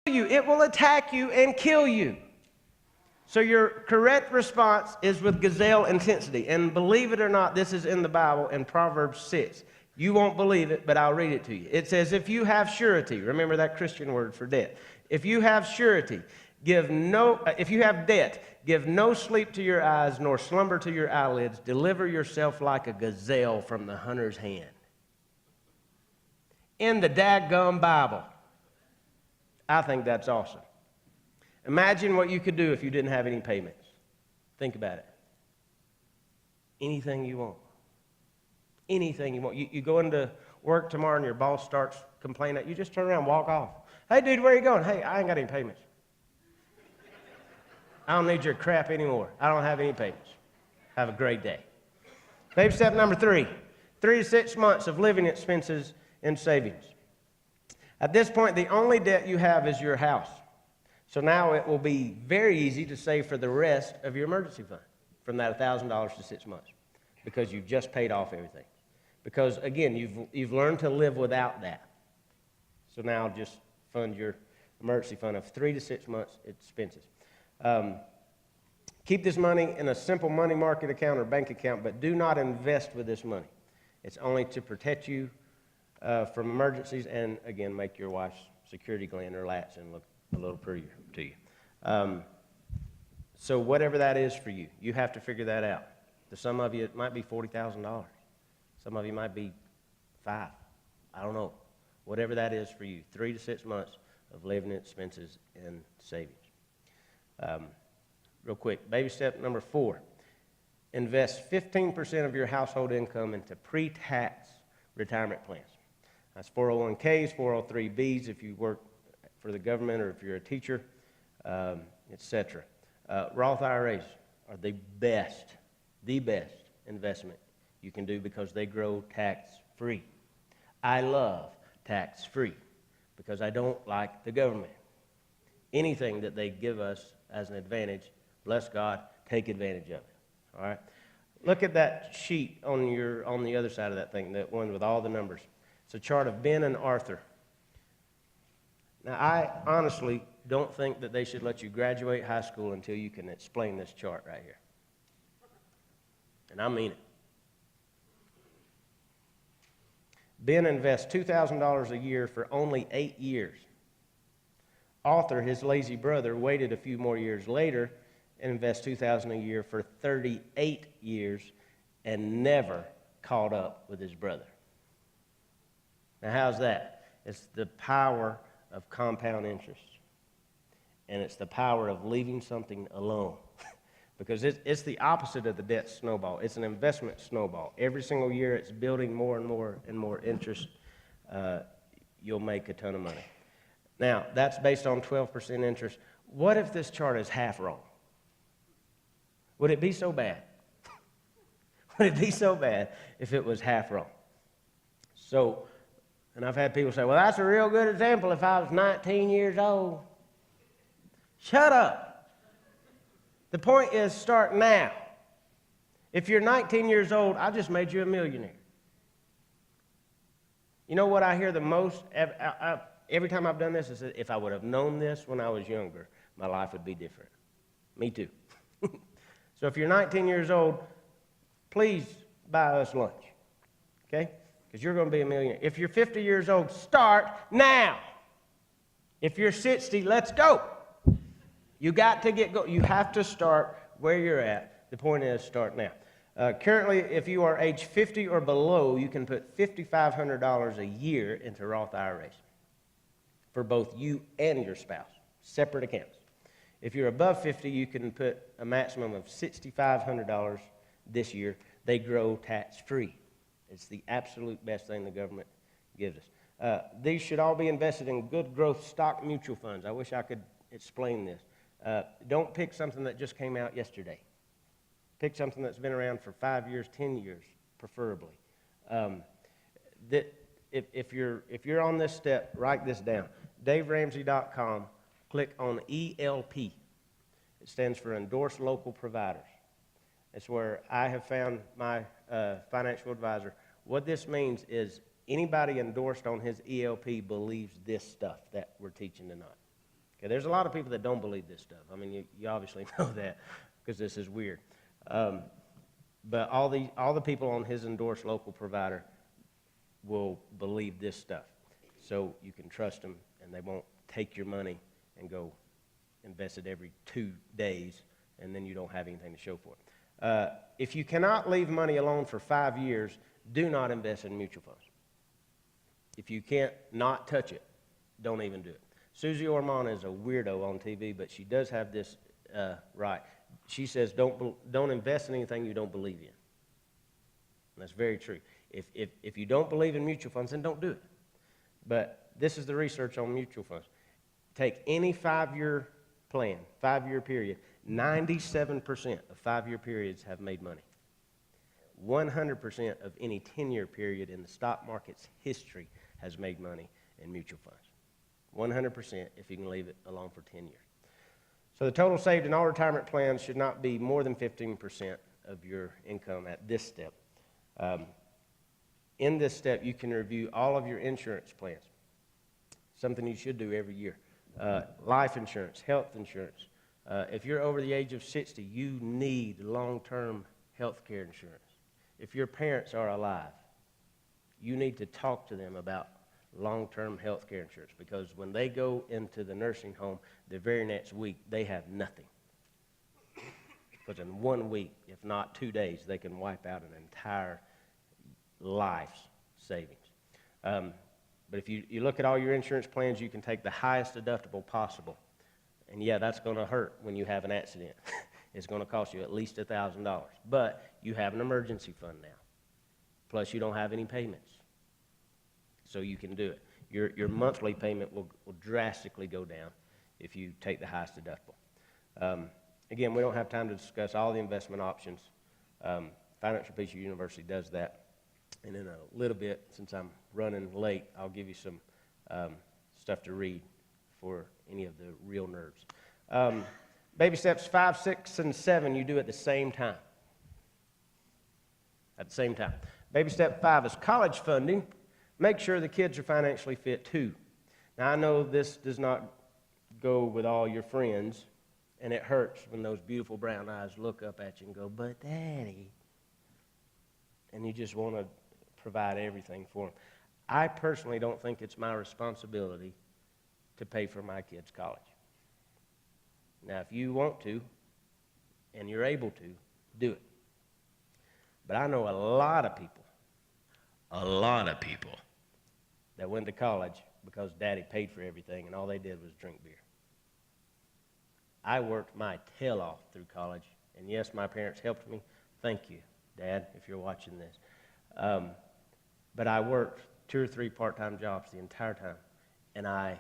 you. It will attack you and kill you. So your correct response is with gazelle intensity. And believe it or not, this is in the Bible in Proverbs 6. You won't believe it, but I'll read it to you. It says, if you have surety, remember that Christian word for debt. If you have surety, if you have debt, give no sleep to your eyes, nor slumber to your eyelids. Deliver yourself like a gazelle from the hunter's hand. In the daggum Bible. I think that's awesome. Imagine what you could do if you didn't have any payments. Think about it. Anything you want. Anything you want. You go into work tomorrow and your boss starts complaining. You just turn around and walk off. Hey, dude, where are you going? Hey, I ain't got any payments. I don't need your crap anymore. I don't have any payments. Have a great day. Baby step number 3. 3 to 6 months of living expenses and savings. At this point, the only debt you have is your house. So now it will be very easy to save for the rest of your emergency fund from that $1,000 to 6 months because you've just paid off everything. Because, again, you've learned to live without that. So now just fund your emergency fund of 3 to 6 months expenses. Keep this money in a simple money market account or bank account, but do not invest with this money. It's only to protect you from emergencies and, again, make your wife's security gland or lats and look a little prettier to you. So whatever that is for you, you have to figure that out. To some of you, it might be $40,000. Some of you might be 5. I don't know. Whatever that is for you, 3 to 6 months of living expenses and savings. Real quick, baby step number 4. Invest 15% of your household income into pre-tax retirement plans. That's 401ks, 403bs if you work for the government or if you're a teacher, etc. Roth IRAs are the best investment you can do because they grow tax-free. I love tax-free because I don't like the government. Anything that they give us as an advantage, bless God, take advantage of it. All right? Look at that sheet on the other side of that thing, that one with all the numbers. It's a chart of Ben and Arthur. Now, I honestly don't think that they should let you graduate high school until you can explain this chart right here. And I mean it. Ben invests $2,000 a year for only 8 years. Arthur, his lazy brother, waited a few more years later and invests $2,000 a year for 38 years and never caught up with his brother. Now, how's that? It's the power of compound interest. And it's the power of leaving something alone. Because it's the opposite of the debt snowball. It's an investment snowball. Every single year it's building more and more and more interest. You'll make a ton of money. Now, that's based on 12% interest. What if this chart is half wrong? Would it be so bad? Would it be so bad if it was half wrong? So, and I've had people say, well, that's a real good example if I was 19 years old. Shut up. The point is, start now. If you're 19 years old, I just made you a millionaire. You know what I hear the most? Every time I've done this, is that if I would have known this when I was younger, my life would be different. Me too. So if you're 19 years old, please buy us lunch, okay? Because you're going to be a millionaire. If you're 50 years old, start now. If you're 60, let's go. You got to get going. You have to start where you're at. The point is, start now. Currently, if you are age 50 or below, you can put $5,500 a year into Roth IRAs for both you and your spouse, separate accounts. If you're above 50, you can put a maximum of $6,500 this year. They grow tax-free. It's the absolute best thing the government gives us. These should all be invested in good growth stock mutual funds. I wish I could explain this. Don't pick something that just came out yesterday. Pick something that's been around for 5 years, 10 years, preferably. If you're on this step, write this down. DaveRamsey.com. Click on ELP. It stands for Endorsed Local Providers. It's where I have found my financial advisor. What this means is anybody endorsed on his ELP believes this stuff that we're teaching tonight. Okay, there's a lot of people that don't believe this stuff. I mean, you obviously know that because this is weird. But all the people on his endorsed local provider will believe this stuff. So you can trust them, and they won't take your money and go invest it every 2 days, and then you don't have anything to show for it. If you cannot leave money alone for 5 years, do not invest in mutual funds. If you can't not touch it, don't even do it. Susie Orman is a weirdo on TV, but she does have this right. She says, don't invest in anything you don't believe in. And that's very true. If you don't believe in mutual funds, then don't do it. But this is the research on mutual funds. Take any 5-year plan, 5-year period, 97% of 5-year periods have made money. 100% of any 10-year period in the stock market's history has made money in mutual funds. 100% if you can leave it alone for 10 years. So the total saved in all retirement plans should not be more than 15% of your income at this step. In this step, you can review all of your insurance plans, something you should do every year. Life insurance, health insurance. If you're over the age of 60, you need long-term health care insurance. If your parents are alive, you need to talk to them about long-term health care insurance, because when they go into the nursing home the very next week, they have nothing. Because in 1 week, if not 2 days, they can wipe out an entire life's savings. But if you look at all your insurance plans, you can take the highest deductible possible. And yeah, that's going to hurt when you have an accident. It's going to cost you at least $1,000. But you have an emergency fund now. Plus, you don't have any payments. So you can do it. Your monthly payment will drastically go down if you take the highest deductible. Again, we don't have time to discuss all the investment options. Financial Peace University does that. And in a little bit, since I'm running late, I'll give you some stuff to read for any of the real nerds. Baby steps 5, 6, and 7 you do at the same time. At the same time. Baby step 5 is college funding. Make sure the kids are financially fit too. Now, I know this does not go with all your friends, and it hurts when those beautiful brown eyes look up at you and go, "But Daddy," and you just want to provide everything for them. I personally don't think it's my responsibility to pay for my kids' college. Now, if you want to, and you're able to, do it. But I know a lot of people that went to college because Daddy paid for everything and all they did was drink beer. I worked my tail off through college, and yes, my parents helped me. Thank you, Dad, if you're watching this. But I worked 2 or 3 part-time jobs the entire time, and a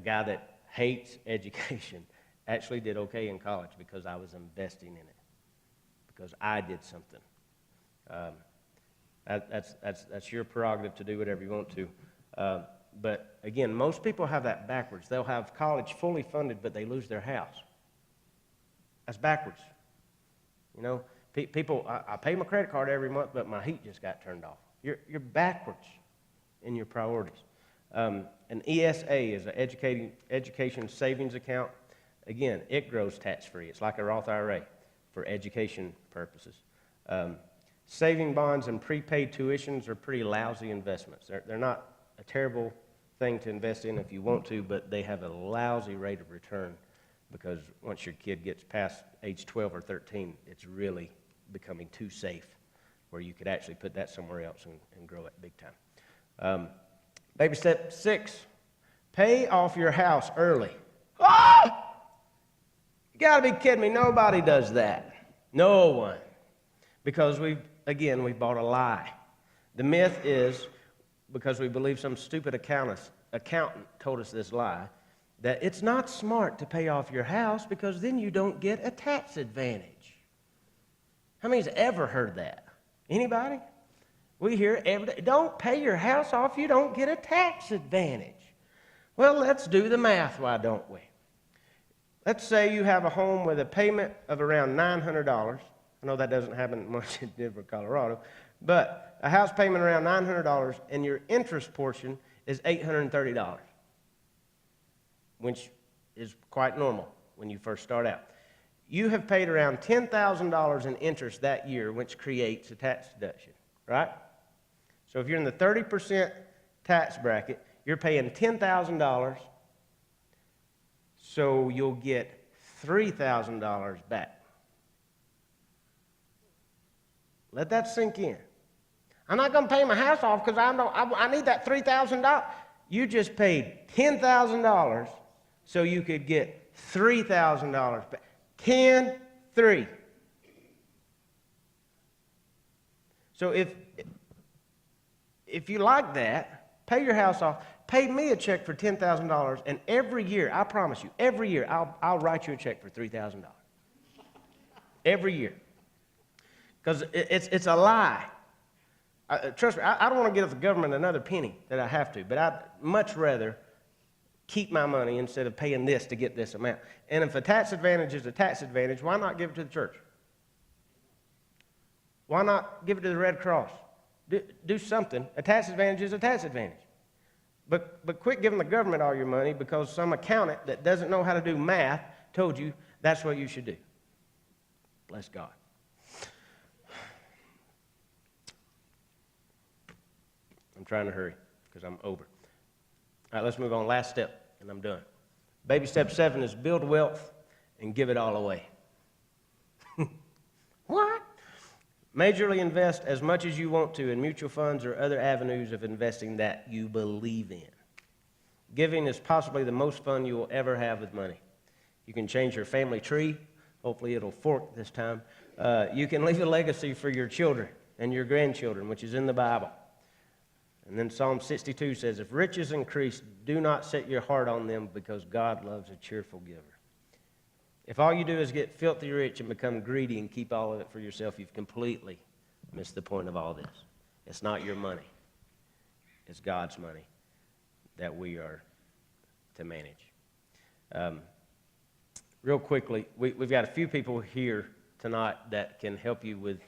guy that hates education, actually did okay in college because I was investing in it, because I did something. That's your prerogative to do whatever you want to. But again, most people have that backwards. They'll have college fully funded, but they lose their house. That's backwards. You know, people, I pay my credit card every month, but my heat just got turned off. You're backwards in your priorities. An ESA is an education savings account. Again, it grows tax-free. It's like a Roth IRA for education purposes. Saving bonds and prepaid tuitions are pretty lousy investments. They're not a terrible thing to invest in if you want to, but they have a lousy rate of return because once your kid gets past age 12 or 13, it's really becoming too safe where you could actually put that somewhere else and grow it big time. Baby step 6, pay off your house early. Ah! You gotta be kidding me. Nobody does that. No one. Because we bought a lie. The myth is, because we believe some stupid accountant told us this lie, that it's not smart to pay off your house because then you don't get a tax advantage. How many's ever heard that? Anybody? We hear it every day. Don't pay your house off, you don't get a tax advantage. Well, let's do the math, why don't we? Let's say you have a home with a payment of around $900. I know that doesn't happen much in Denver, Colorado, but a house payment around $900 and your interest portion is $830, which is quite normal when you first start out. You have paid around $10,000 in interest that year, which creates a tax deduction, right? So if you're in the 30% tax bracket, you're paying $10,000, so you'll get $3,000 back. Let that sink in. I'm not going to pay my house off because I need that $3,000. You just paid $10,000 so you could get $3,000 back. 10, 3. So if you like that, pay your house off. Pay me a check for $10,000, and every year, I promise you, every year I'll write you a check for $3,000. Every year. Because it's a lie. Trust me, I don't want to give the government another penny that I have to, but I'd much rather keep my money instead of paying this to get this amount. And if a tax advantage is a tax advantage, why not give it to the church? Why not give it to the Red Cross? Do something. A tax advantage is a tax advantage. But quit giving the government all your money because some accountant that doesn't know how to do math told you that's what you should do. Bless God. I'm trying to hurry because I'm over. All right, let's move on. Last step, and I'm done. Baby step 7 is build wealth and give it all away. What? Majorly invest as much as you want to in mutual funds or other avenues of investing that you believe in. Giving is possibly the most fun you will ever have with money. You can change your family tree. Hopefully it'll fork this time. You can leave a legacy for your children and your grandchildren, which is in the Bible. And then Psalm 62 says, if riches increase, do not set your heart on them because God loves a cheerful giver. If all you do is get filthy rich and become greedy and keep all of it for yourself, you've completely missed the point of all this. It's not your money. It's God's money that we are to manage. Real quickly, we've got a few people here tonight that can help you with